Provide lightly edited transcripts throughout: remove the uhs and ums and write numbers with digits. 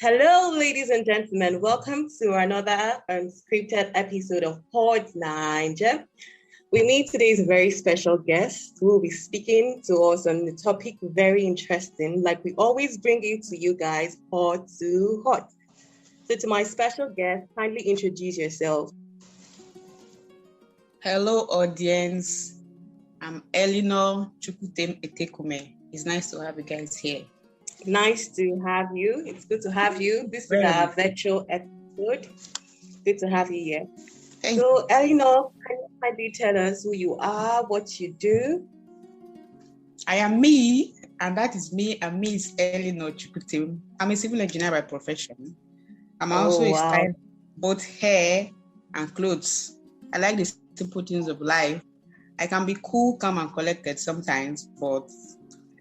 Hello, ladies and gentlemen. Welcome to another unscripted episode of Pod Niger. We meet today's very special guest who will be speaking to us on the topic very interesting, like we always bring it to you guys, hot to hot. So to my special guest, kindly introduce yourself. Hello, audience. I'm Eleanor Chukwutem Etekome. It's nice to have you guys here. Nice to have you. It's good to have you. This is our virtual episode. Good to have you here. So, Eleanor, can you kindly tell us who you are, what you do? I am me, and that is me, and me is Eleanor Chukwutem. I'm a civil engineer by profession. I'm also a stylist, both hair and clothes. I like the simple things of life. I can be cool, calm, and collected sometimes, but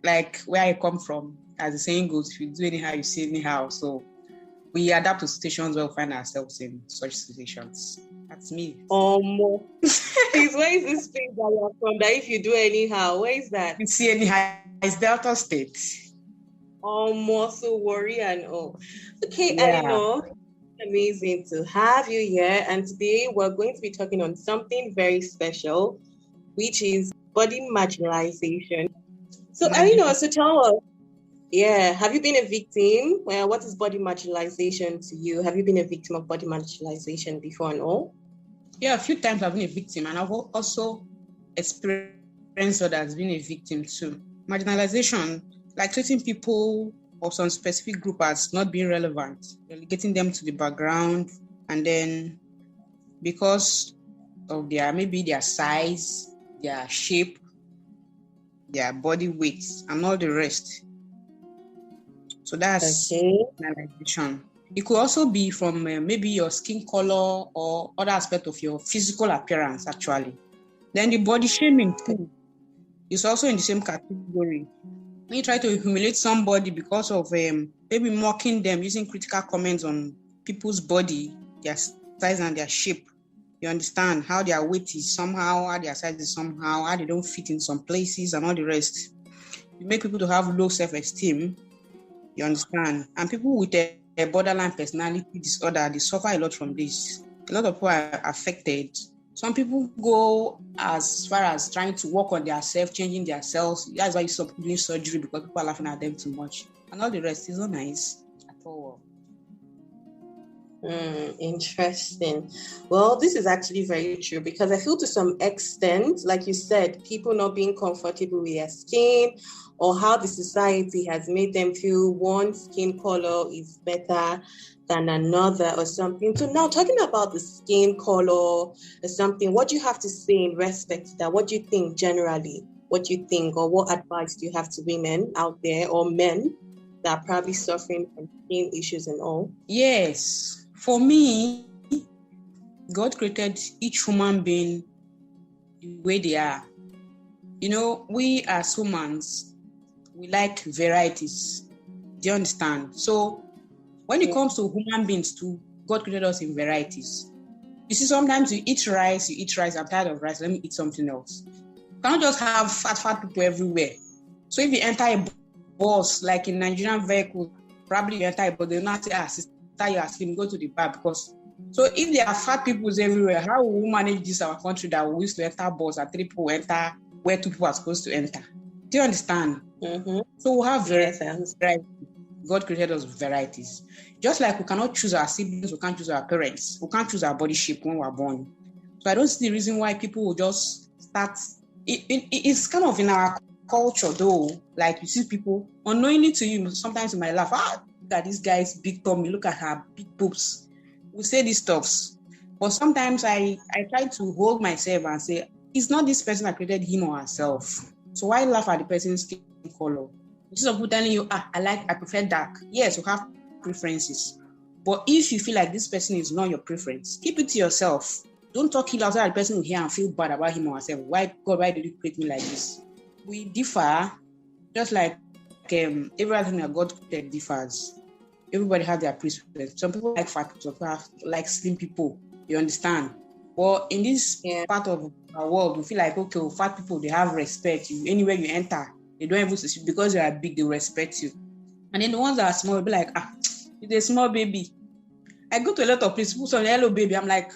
like where I come from, as the saying goes, if you do anyhow, you see anyhow. So we adapt to situations where we find ourselves in such situations. That's me. Please, where is this place that you are from? That if you do anyhow, where is that? You see anyhow, it's Delta State. So worry and all. Okay, Eleanor, amazing to have you here. And today we're going to be talking on something very special, which is body marginalization. So, Eleanor, so tell us, have you been a victim? Well, what is body marginalization to you? Have you been a victim of body marginalization before and all? Yeah, a few times I've been a victim, and I've also experienced others being a victim too. Marginalization, like treating people of some specific group as not being relevant, relegating them to the background, and then because of their size, their shape, their body weight, and all the rest. So that's marginalization. It could also be from maybe your skin color or other aspect of your physical appearance, actually. Then the body shaming too is also in the same category. When you try to humiliate somebody because of maybe mocking them, using critical comments on people's body, their size and their shape. You understand how their weight is somehow, how their size is somehow, how they don't fit in some places and all the rest. You make people to have low self-esteem. You understand? And people with a borderline personality disorder, they suffer a lot from this. A lot of people are affected. Some people go as far as trying to work on themselves, changing themselves. That's why you stop doing surgery, because people are laughing at them too much. And all the rest is not nice at all. Interesting. Well, this is actually very true, because I feel to some extent, like you said, people not being comfortable with their skin, or how the society has made them feel one skin color is better than another or something. So now talking about the skin color or something, what do you have to say in respect to that? What do you think generally? What do you think, or what advice do you have to women out there or men that are probably suffering from skin issues and all? Yes. For me, God created each human being the way they are. You know, we as humans, we like varieties. Do you understand? So when it comes to human beings too, God created us in varieties. You see, sometimes you eat rice, I'm tired of rice, let me eat something else. You cannot just have fat people everywhere. So if you enter a bus, like in Nigerian vehicle, probably you enter a bus, they'll not say, sister, you are slim, go to the bar. Because so if there are fat people everywhere, how will we manage this our country that we used to enter bus and 3 people enter where 2 people are supposed to enter? Do you understand? Mm-hmm. So we have varieties. God created us varieties. Just like we cannot choose our siblings, we can't choose our parents, we can't choose our body shape when we're born. So I don't see the reason why people will just start. It's kind of in our culture though. Like you see people unknowingly to you, sometimes you might laugh, look at this guy's big tummy, look at her big boobs. We say these stuffs. But sometimes I try to hold myself and say, it's not this person that created him or herself. So why laugh at the person's skin color? Instead of people telling you, I prefer dark. Yes, you have preferences. But if you feel like this person is not your preference, keep it to yourself. Don't talk ill outside the person will hear and feel bad about him or herself. Why did you create me like this? We differ, just like everything that God created differs. Everybody has their preference. Some people like fat people, some people like slim people. You understand? But in this part of our world, we feel like, okay, fat people, they have respect. Anywhere you enter, they don't even see, because you are big, they respect you. And then the ones that are small will be like, With a small baby. I go to a lot of places, people say, hello, baby. I'm like,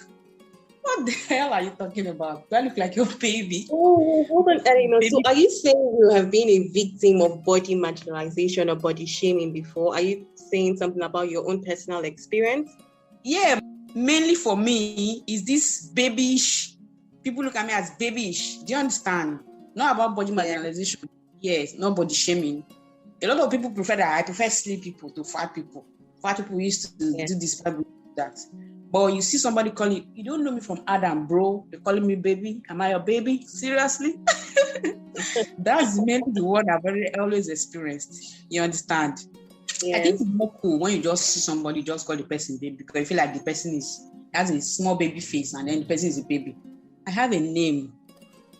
what the hell are you talking about? Do I look like your baby? Oh, hold on, Eleanor. So are you saying you have been a victim of body marginalization or body shaming before? Are you saying something about your own personal experience? Yeah, mainly for me is this babyish. People look at me as babyish. Do you understand? Not about body marginalization. Yes, not body shaming. A lot of people prefer that. I prefer slim people to fat people. Fat people used to do this, that. But you see somebody calling you don't know me from Adam, bro. You're calling me baby. Am I your baby? Seriously? That's mainly the word I've always experienced. You understand? I think it's more cool when you just see somebody, just call the person baby, because I feel like the person has a small baby face and then the person is a baby. I have a name.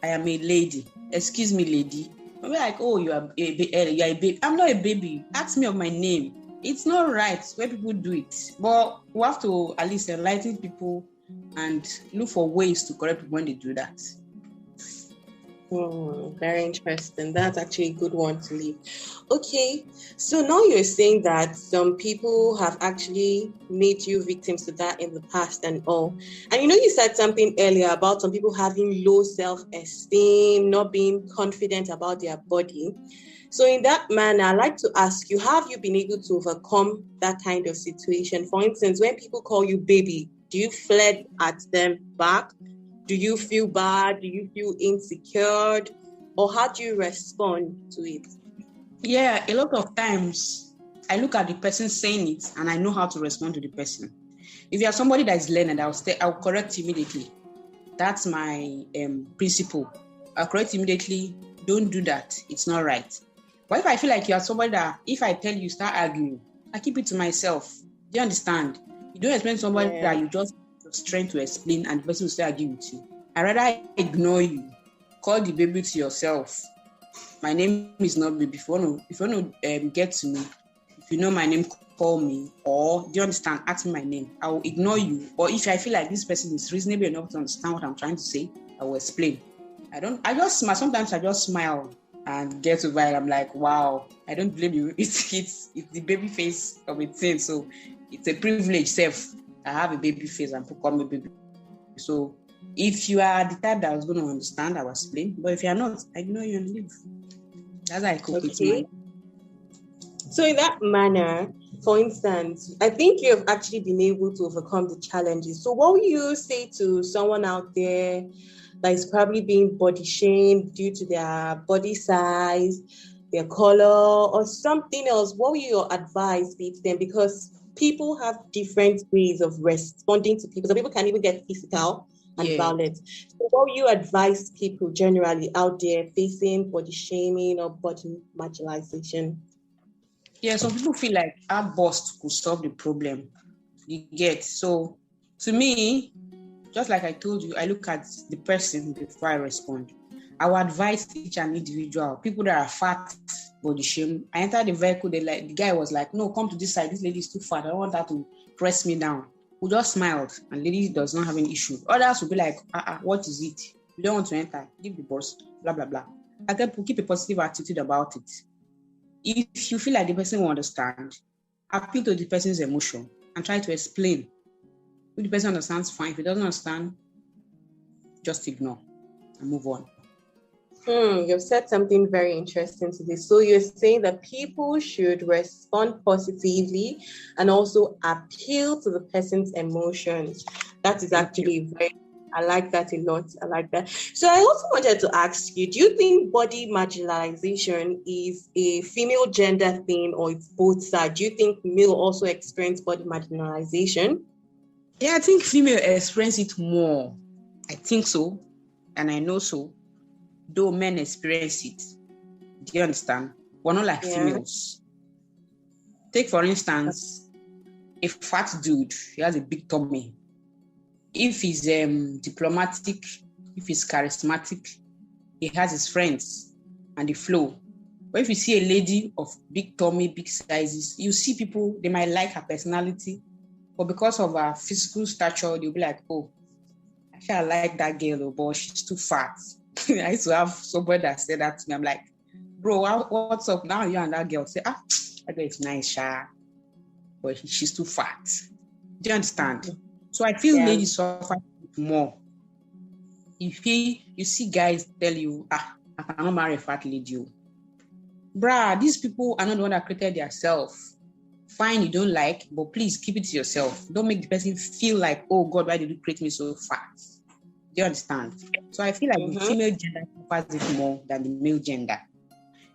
I am a lady. Excuse me, lady. I'm like, oh, you are a baby. I'm not a baby. Ask me of my name. It's not right where people do it. But we have to at least enlighten people and look for ways to correct people when they do that. Very interesting. That's actually a good one to leave. Okay, so now you're saying that some people have actually made you victims to that in the past and all. And you said something earlier about some people having low self-esteem, not being confident about their body. So in that manner, I'd like to ask you, have you been able to overcome that kind of situation? For instance, when people call you baby, do you flirt at them back? Do you feel bad? Do you feel insecure? Or how do you respond to it? Yeah, a lot of times I look at the person saying it and I know how to respond to the person. If you are somebody that is learned, I'll correct immediately. That's my principle. I'll correct immediately. Don't do that. It's not right. But if I feel like you are somebody that, if I tell you, start arguing, I keep it to myself. Do you understand? You don't expect somebody that you just strength to explain and the person will start arguing with you. I rather ignore you. Call the baby to yourself. My name is not baby. If you want to get to me, if you know my name, call me. Or do you understand? Ask me my name. I will ignore you. Or if I feel like this person is reasonable enough to understand what I'm trying to say, I will explain. Sometimes I just smile and get over it. I'm like, wow, I don't blame you. It's the baby face of a thing. So it's a privilege, self. I have a baby face and people call me baby. So if you are the type that was going to understand, I will explain. But if you are not, I ignore you and leave. That's how I cope with mine. So in that manner, for instance, I think you have actually been able to overcome the challenges. So what would you say to someone out there that is probably being body shamed due to their body size, their color, or something else? What would your advice be to them? Because people have different ways of responding to people. So people can even get physical and violent. So what would you advise people generally out there facing body shaming or body marginalization? Yeah, some people feel like our boss could solve the problem. You get. So to me, just like I told you, I look at the person before I respond. I will advise each and individual. People that are fat, body shame. I entered the vehicle, the guy was like, no, come to this side. This lady is too fat. I don't want her to press me down. We just smiled and lady does not have any issue. Others will be like, what is it? You don't want to enter. Give the boss, blah, blah, blah. I tell people, keep a positive attitude about it. If you feel like the person will understand, appeal to the person's emotion and try to explain. If the person understands, fine. If he doesn't understand, just ignore and move on. You've said something very interesting today. So you're saying that people should respond positively and also appeal to the person's emotions. That is actually I like that a lot. I like that. So I also wanted to ask you, do you think body marginalization is a female gender thing or it's both sides? Do you think male also experience body marginalization? Yeah, I think female experience it more. I think so. And I know so. Though men experience it. Do you understand? We're not like females. Take, for instance, a fat dude. He has a big tummy. If he's diplomatic, if he's charismatic, he has his friends and the flow. But if you see a lady of big tummy, big sizes, you see people, they might like her personality, but because of her physical stature, they'll be like, oh, actually, I like that girl, but she's too fat. I used to have somebody that said that to me. I'm like, bro, what's up? Now you and that girl say, that girl is nice, Sha. but she's too fat. Do you understand? So I feel ladies suffer more. If you see guys tell you, I cannot marry a fat lady. Bruh, these people are not the one that created themselves. Fine, you don't like, but please keep it to yourself. Don't make the person feel like, oh God, why did you create me so fat? Do you understand? So I feel like the female gender suffers it more than the male gender.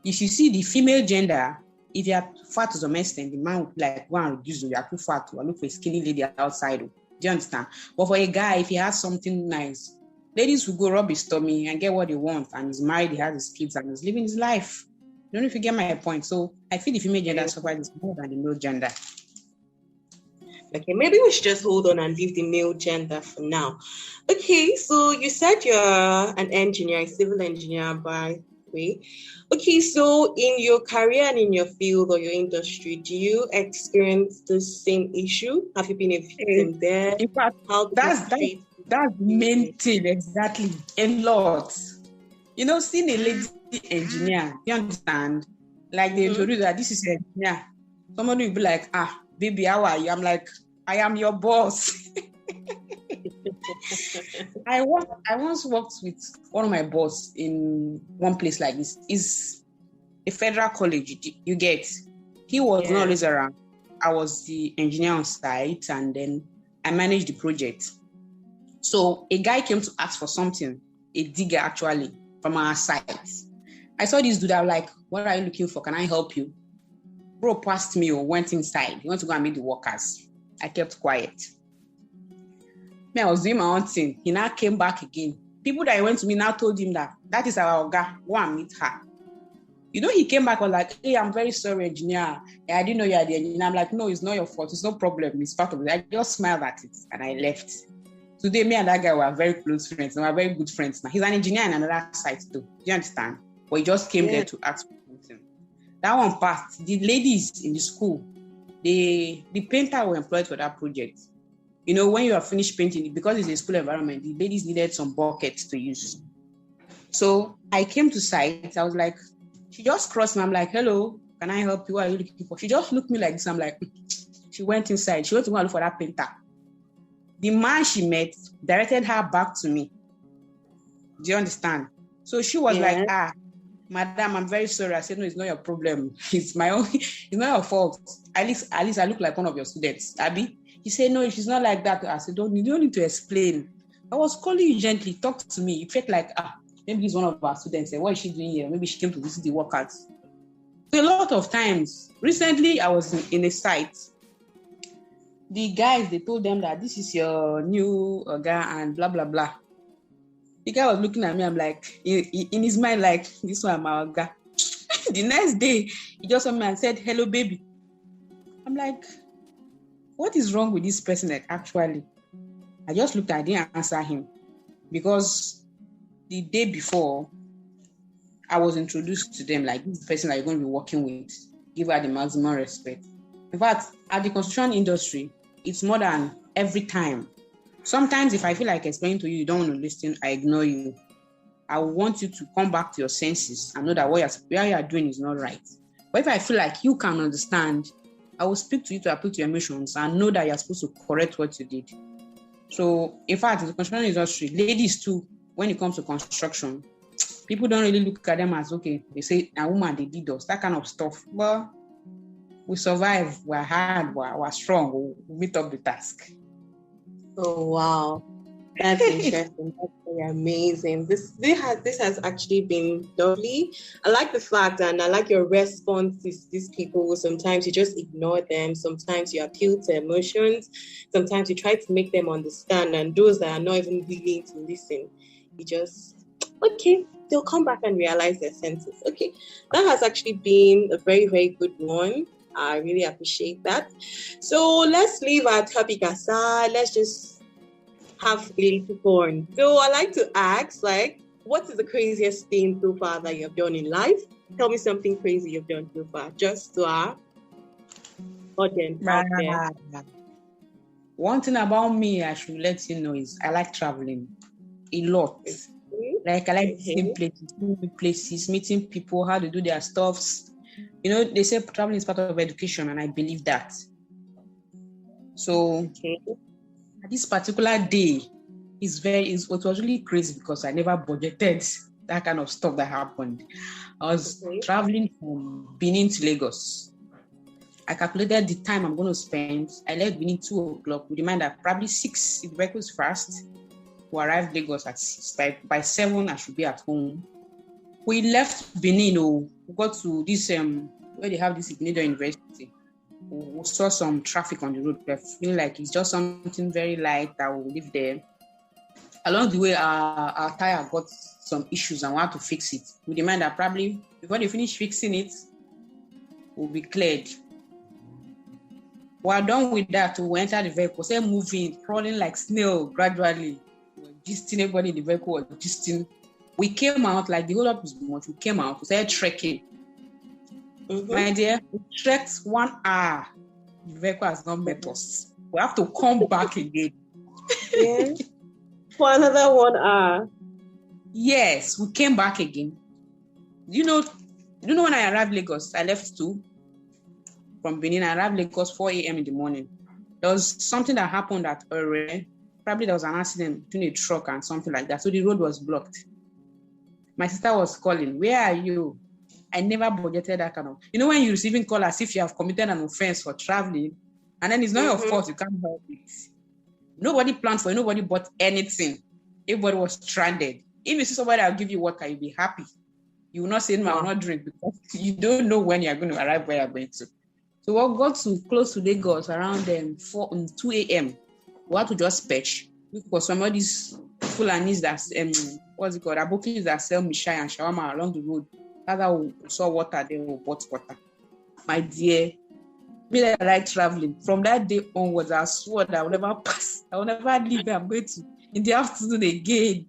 If you see the female gender, if you are fat to some extent, the man would be like, go and reduce you. You are too fat. I look for a skinny lady outside. Do you understand? But for a guy, if he has something nice, ladies will go rub his tummy and get what they want. And he's married, he has his kids, and he's living his life. I don't know if you get my point. So I feel the female gender suffers more than the male gender. Okay, maybe we should just hold on and leave the male gender for now. Okay, so you said you're an engineer, a civil engineer by the way. Okay, so in your career and in your field or your industry, do you experience the same issue? Have you been a victim there? In fact, that's the main thing, exactly. A lot. You know, seeing a lady engineer, you understand? Like they introduce that this is an engineer. Somebody will be like, baby, how are you? I'm like, I am your boss. I once worked with one of my boss in one place like this. It's a federal college, you get. He was not always around. I was the engineer on site, and then I managed the project. So a guy came to ask for something, a digger actually, from our site. I saw this dude, I was like, what are you looking for? Can I help you? Bro passed me or went inside. He went to go and meet the workers. I kept quiet. I was doing my own thing. He now came back again. People that went to me now told him that is our Oga. Go and meet her. You know, he came back and was like, hey, I'm very sorry, engineer. I didn't know you are the engineer. I'm like, no, it's not your fault. It's no problem. It's part of it. I just smiled at it and I left. Today, me and that guy were very close friends. And we're very good friends now. He's an engineer in another site too. Do you understand? But he just came there to ask for something. That one passed. The ladies in the school, the painter were employed for that project. You know, when you are finished painting, because it's a school environment, the ladies needed some buckets to use. So I came to site. I was like, she just crossed me. I'm like, hello, can I help you? What are you looking for? She just looked me like this. I'm like, she went inside. She went to go and look for that painter. The man she met directed her back to me. Do you understand? So she was like, madam, I'm very sorry. I said, no, it's not your problem. It's my own. It's not your fault. At least I look like one of your students, Abby. He said, no, she's not like that. I said, you don't need to explain. I was calling you gently. Talk to me. It felt like, maybe he's one of our students. What is she doing here? Maybe she came to visit the workers. So a lot of times, recently I was in a site. The guys, they told them that this is your new guy and blah, blah, blah. The guy was looking at me. I'm like, in his mind, like, this one, my guy. The next day, he just saw me and said, hello, baby. I'm like, what is wrong with this person actually? I just looked, I didn't answer him. Because the day before, I was introduced to them like this person that you're going to be working with. Give her the maximum respect. In fact, at the construction industry, it's more than every time. Sometimes if I feel like explaining to you, you don't want to listen, I ignore you. I want you to come back to your senses and know that what you're doing is not right. But if I feel like you can understand, I will speak to you to appeal to your emotions and know that you're supposed to correct what you did. So, in fact, in the construction industry, ladies too, when it comes to construction, people don't really look at them as, okay, they say, a woman, they did us, that kind of stuff. But we survive, we're hard, we're strong, we'll meet up the task. Oh, wow. That's interesting. That's very amazing. This has actually been lovely. I like the fact, and I like your response to these people. Sometimes you just ignore them. Sometimes you appeal to emotions. Sometimes you try to make them understand. And those that are not even willing to listen, you just, okay, they'll come back and realize their senses. Okay, that has actually been a very, very good one. I really appreciate that. So let's leave our topic aside. Let's just have a little fun. So I like to ask, what is the craziest thing so far that you have done in life? Tell me something crazy you've done so far, just to our audience out there. One thing about me I should let you know is I like traveling a lot. Like I like seeing places, meeting people, how to do their stuffs. You know, they say traveling is part of education, and I believe that. So this particular day it was really crazy because I never budgeted that kind of stuff that happened. I was traveling from Benin to Lagos. I calculated the time I'm going to spend. I left Benin 2 o'clock with the mind that probably 6, if the vehicle is fast, we'll arrive Lagos at 6. By 7, I should be at home. We left Benin, we got to this, where they have this Ignatius University. We saw some traffic on the road. I feel like it's just something very light that will live there. Along the way, our tire got some issues and we had to fix it. We demand that probably before they finish fixing it, we'll be cleared. We're done with that. We enter the vehicle, say moving, crawling like snail gradually. We're gisting everybody in the vehicle, we're gisting. We came out, like the whole up was much. We came out, we started trekking. My dear, we trekked 1 hour. The vehicle has not met us. We have to come back again. Yeah. For another 1 hour. Yes, we came back again. You know when I arrived Lagos, I left 2 from Benin. I arrived Lagos 4 a.m. in the morning. There was something that happened at Ore. Probably there was an accident between a truck and something like that. So the road was blocked. My sister was calling, "Where are you?" I never budgeted that kind of. When you're receiving call as if you have committed an offense for traveling, and then it's not your fault, you can't help it. Nobody planned for it, nobody bought anything. Everybody was stranded. If you see somebody that'll give you water, you'll be happy. You will not say, "No, I will not drink," because you don't know when you're going to arrive where you're going to. So we got to close to Lagos around 2 a.m. We had to just patch because some of these Fulanis that Abokis that sell mishai and shawarma along the road. That's how we saw water, they will bought water. My dear, me that I like traveling. From that day onwards, I swore that I will never pass. I will never leave. I'm going to in the afternoon again.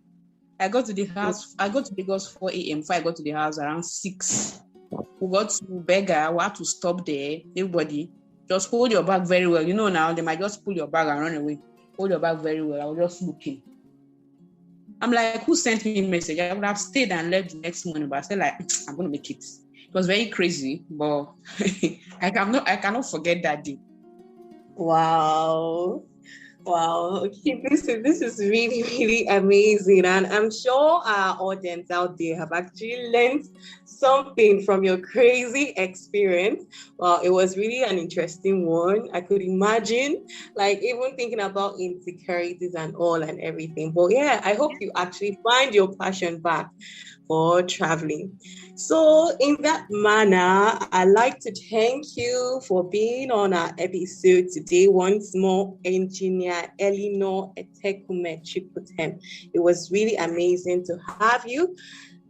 I got to the house. I got to Lagos 4 a.m. Before I got to the house around 6. We got to Beggar. We had to stop there. Everybody, just hold your bag very well. Now they might just pull your bag and run away. Hold your bag very well. I was just looking. I'm like, who sent me a message? I would have stayed and left the next morning, but I said, like, I'm going to make it. It was very crazy, but I cannot forget that day. Wow. Okay, this is really, really amazing. And I'm sure our audience out there have actually learned something from your crazy experience. Well, it was really an interesting one. I could imagine, like, even thinking about insecurities and all and everything. But yeah, I hope you actually find your passion back for traveling. So in that manner, I'd like to thank you for being on our episode today once more, Engineer Elinor Etekume Chiputem. It was really amazing to have you.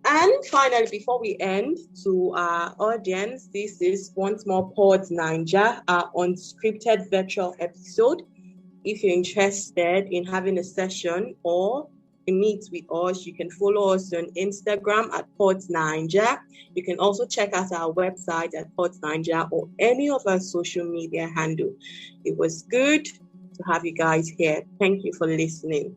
And finally, before we end, to our audience, this is once more Pods Ninja, our unscripted virtual episode. If you're interested in having a session or meet with us, you can follow us on Instagram at Pods Ninja. You can also check out our website at Pods Ninja or any of our social media handle. It was good to have you guys here. Thank you for listening.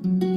you.